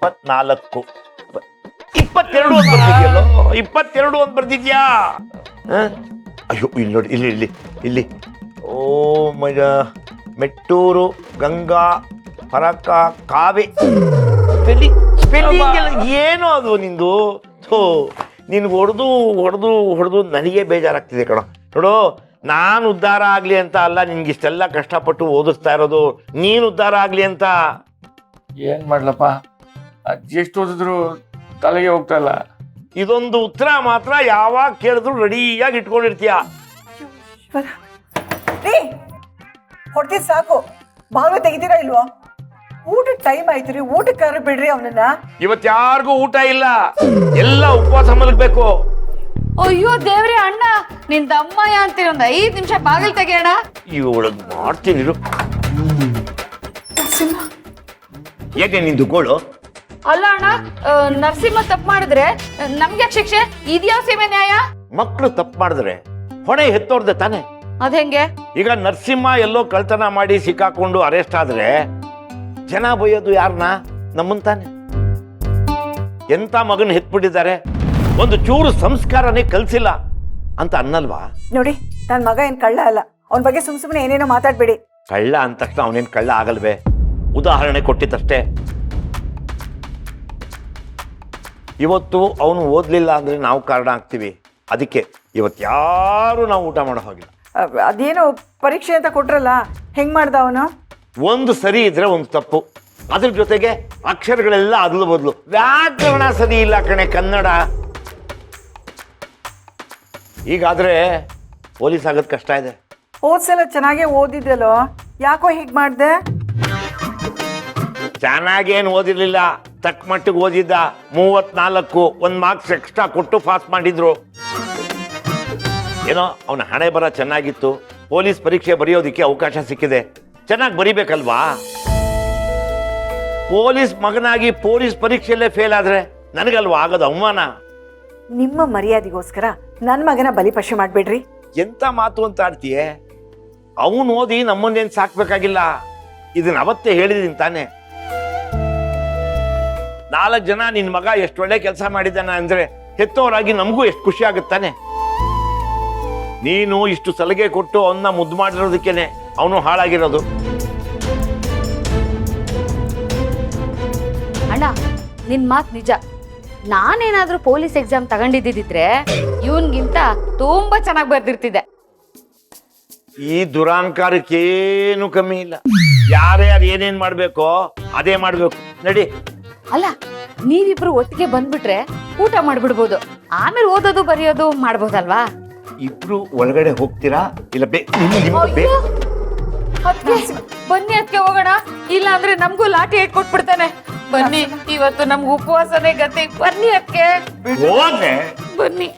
24 22 ಅಂತ ಬರ್ತಿದ್ಯಲ್ಲೋ 22 ಅಂತ ಬರ್ತಿದ್ಯಾ ಅಯ್ಯೋ ಇಲ್ಲಿ ನೋಡಿ ಇಲ್ಲಿ ಓ ಮಜ ಮೆಟ್ಟೂರು ಗಂಗಾ ಫರಕ ಕಾವೆ ಸ್ಪೆಲ್ಲಿಂಗ್ ಎಲ್ಲ ಏನೋ ಅದು ನಿಂದು ನಿನ್ಗೆ ಹೊಡೆದು ನನಗೆ ಬೇಜಾರಾಗ್ತಿದೆ ಕಣೋ ನೋಡು ನಾನು ಉದ್ಧಾರ ಆಗ್ಲಿ ಅಂತ ಅಲ್ಲ ನಿನ್ಗಿಷ್ಟೆಲ್ಲ ಕಷ್ಟಪಟ್ಟು ಓದಿಸ್ತಾ ಇರೋದು ನೀನು ಉದ್ಧಾರ ಆಗ್ಲಿ ಅಂತ ಏನ್ ಮಾಡ್ಲಪ್ಪ ಎಷ್ಟು ಓದಿದ್ರು ತಲೆಗೆ ಹೋಗ್ತಾ ಇಲ್ಲ ಇದೊಂದು ಉತ್ತರ ಮಾತ್ರ ಯಾವಾಗ ಕೇಳಿದ್ರು ರೆಡಿಯಾಗಿ ಇಟ್ಕೊಂಡಿರ್ತೀಯ ಹೊಡ್ತಿದ್ ಸಾಕು ಬಾಗ್ಲು ತೆಗಿತೀರಾ ಇಲ್ವೋ ಊಟ ಟೈಮ್ ಆಯ್ತು ರೀ ಊಟಕ್ಕಾರ ಬಿಡ್ರಿ ಅವನನ್ನ ಇವತ್ ಯಾರಿಗೂ ಊಟ ಇಲ್ಲ ಎಲ್ಲ ಉಪವಾಸ ಮಲಗ್ಬೇಕು ಅಯ್ಯೋ ದೇವ್ರಿ ಅಣ್ಣ ನಿನ್ ದಮ್ಮಯ್ಯ ಅಂತೀರ ಒಂದ್ 5 ನಿಮಿಷ ಬಾಗಿಲು ತೆಗಿಯೋಣ ಇವಳದ್ ಮಾಡ್ತೀನಿ ಹೇಗೆ ನಿಂದು ಗೋಳು ಅಲ್ಲ ಅಣ್ಣ ನರಸಿಂಹ ತಪ್ಪು ಮಾಡಿದ್ರೆ ನಮ್ಗೆ ಶಿಕ್ಷೆ ಇದ್ಯಾವ ಸೀಮೆ ನ್ಯಾಯ ಮಕ್ಕಳು ತಪ್ಪು ಮಾಡಿದ್ರೆ ಹೊಣೆ ಹೆತ್ತೋರ್ದೆ ತಾನೆ ಅದ್ಹೆಂಗೆ ಈಗ ನರಸಿಂಹ ಎಲ್ಲೋ ಕಳ್ತನ ಮಾಡಿ ಸಿಕ್ಕಾಕೊಂಡು ಅರೆಸ್ಟ್ ಆದ್ರೆ ಜನ ಬೈಯೋದು ಯಾರನ್ನ ನಮ್ಮನ್ ತಾನೆ ಎಂತ ಮಗನ್ ಹೆತ್ಬಿಟ್ಟಿದ್ದಾರೆ ಒಂದು ಚೂರು ಸಂಸ್ಕಾರನೇ ಕಲ್ಸಿಲ್ಲ ಅಂತ ಅನ್ನಲ್ವಾ ನೋಡಿ ನನ್ ಮಗ ಏನ್ ಕಳ್ಳ ಅಲ್ಲ ಅವನ ಬಗ್ಗೆ ಸುಮ್ನೆ ಏನೇನೋ ಮಾತಾಡ್ಬೇಡಿ ಕಳ್ಳ ಅಂದ ತಕ್ಷಣ ಅವನೇನ್ ಕಳ್ಳ ಆಗಲ್ವೇ ಉದಾಹರಣೆ ಕೊಟ್ಟಿದ್ದಷ್ಟೇ ಇವತ್ತು ಅವನು ಓದ್ಲಿಲ್ಲ ಅಂದ್ರೆ ನಾವು ಕಾರಣ ಆಗ್ತೀವಿ ಅದಕ್ಕೆ ಇವತ್ತು ಯಾರು ನಾವು ಊಟ ಮಾಡೋ ಹೋಗಿಲ್ಲ ಅದೇನೋ ಪರೀಕ್ಷೆ ಅಂತ ಕೊಟ್ರಲ್ಲ ಹೆಂಗ್ ಮಾಡ್ದ ಅವನು ಒಂದು ಸರಿ ಇದ್ರೆ ಒಂದು ತಪ್ಪು ಅದ್ರ ಜೊತೆಗೆ ಅಕ್ಷರಗಳೆಲ್ಲ ಅದಲು ಬದಲು ವ್ಯಾಕರಣ ಸರಿ ಇಲ್ಲ ಕಣೆ ಕನ್ನಡ ಈಗಾದ್ರೆ ಪೊಲೀಸ್ ಆಗೋದ್ ಕಷ್ಟ ಇದೆ ಹೋದ್ಸಲ ಚೆನ್ನಾಗೇ ಓದಿದ್ದಲ್ಲೋ ಯಾಕೋ ಹೀಗ್ ಮಾಡ್ದೆ ಚೆನ್ನಾಗೇನು ಓದಿರ್ಲಿಲ್ಲ ತಕ್ಕ ಮಟ್ಟಿಗೆ ಓದಿದ್ದ 34 1 ಮಾರ್ಕ್ಸ್ ಎಕ್ಸ್ಟ್ರಾ ಕೊಟ್ಟು ಪಾಸ್ ಮಾಡಿದ್ರು ಏನೋ ಅವನ ಹಣೆ ಬರ ಚೆನ್ನಾಗಿತ್ತು ಪೊಲೀಸ್ ಪರೀಕ್ಷೆ ಬರೆಯೋದಿಕ್ಕೆ ಅವಕಾಶ ಸಿಕ್ಕಿದೆ ಚೆನ್ನಾಗಿ ಬರಿಬೇಕಲ್ವಾ ಪೊಲೀಸ್ ಮಗನಾಗಿ ಪೊಲೀಸ್ ಪರೀಕ್ಷೆಯಲ್ಲೇ ಫೇಲ್ ಆದ್ರೆ ನನಗಲ್ವಾ ಆಗೋದು ಅವಮಾನ ನಿಮ್ಮ ಮರ್ಯಾದೆಗೋಸ್ಕರ ನನ್ ಮಗನ ಬಲಿಪಶು ಮಾಡ್ಬೇಡ್ರಿ ಎಂತ ಮಾತು ಅಂತ ಆಡ್ತೀಯೇ ಅವನು ಓದಿ ನಮ್ಮನ್ನೇನ್ ಸಾಕ್ಬೇಕಾಗಿಲ್ಲ ಇದನ್ನ ಅವತ್ತೇ ಹೇಳಿದೀನಿ ತಾನೆ 4 ಜನ ನಿನ್ ಮಗ ಎಷ್ಟು ಒಳ್ಳೆ ಕೆಲಸ ಮಾಡಿದ್ದಾನ ಅಂದ್ರೆ ಹೆತ್ತವರಾಗಿ ನಮಗೂ ಎಷ್ಟು ಖುಷಿ ಆಗುತ್ತಾನೆ ನೀನು ಇಷ್ಟು ಸಲಿಗೆ ಕೊಟ್ಟು ಅವನ್ನ ಮುದ್ದು ಮಾಡಿರೋದಕ್ಕೇನೆ ಅವನು ಹಾಳಾಗಿರೋದು ಅಣ್ಣ ನಿನ್ ಮಾತ್ ನಿಜ ನಾನೇನಾದ್ರೂ ಪೊಲೀಸ್ ಎಕ್ಸಾಮ್ ತಗೊಂಡಿದ್ದಿದ್ರೆ ಇವನ್ಗಿಂತ ತುಂಬಾ ಚೆನ್ನಾಗಿ ಬರ್ದಿರ್ತಿದ್ದೆ ಈ ದುರಾಂಕಾರಕ್ಕೇನು ಕಮ್ಮಿ ಇಲ್ಲ ಯಾರ್ಯಾರು ಏನೇನ್ ಮಾಡ್ಬೇಕೋ ಅದೇ ಮಾಡ್ಬೇಕು ನಡಿ ಅಲ್ಲ ನೀವಿಬ್ರು ಒಟ್ಟಿಗೆ ಬಂದ್ಬಿಟ್ರೆ ಊಟ ಮಾಡ್ಬಿಡ್ಬೋದು ಆಮೇಲೆ ಓದೋದು ಬರೆಯೋದು ಮಾಡ್ಬೋದಲ್ವಾ ಇಬ್ರು ಒಳಗಡೆ ಹೋಗ್ತೀರಾ ಇಲ್ಲ ಅಯ್ಯೋ, ಅದ್ಕೆ ಬನ್ನಿ ಅದಕ್ಕೆ ಹೋಗೋಣ ಇಲ್ಲ ಅಂದ್ರೆ ನಮ್ಗೂ ಲಾಠಿ ಇಟ್ಕೊಟ್ಬಿಡ್ತಾನೆ ಬನ್ನಿ ಇವತ್ತು ನಮ್ಗೆ ಉಪವಾಸನೇ ಗತಿ ಬನ್ನಿ ಅದಕ್ಕೆ ಹೋದ್ರೆ ಬನ್ನಿ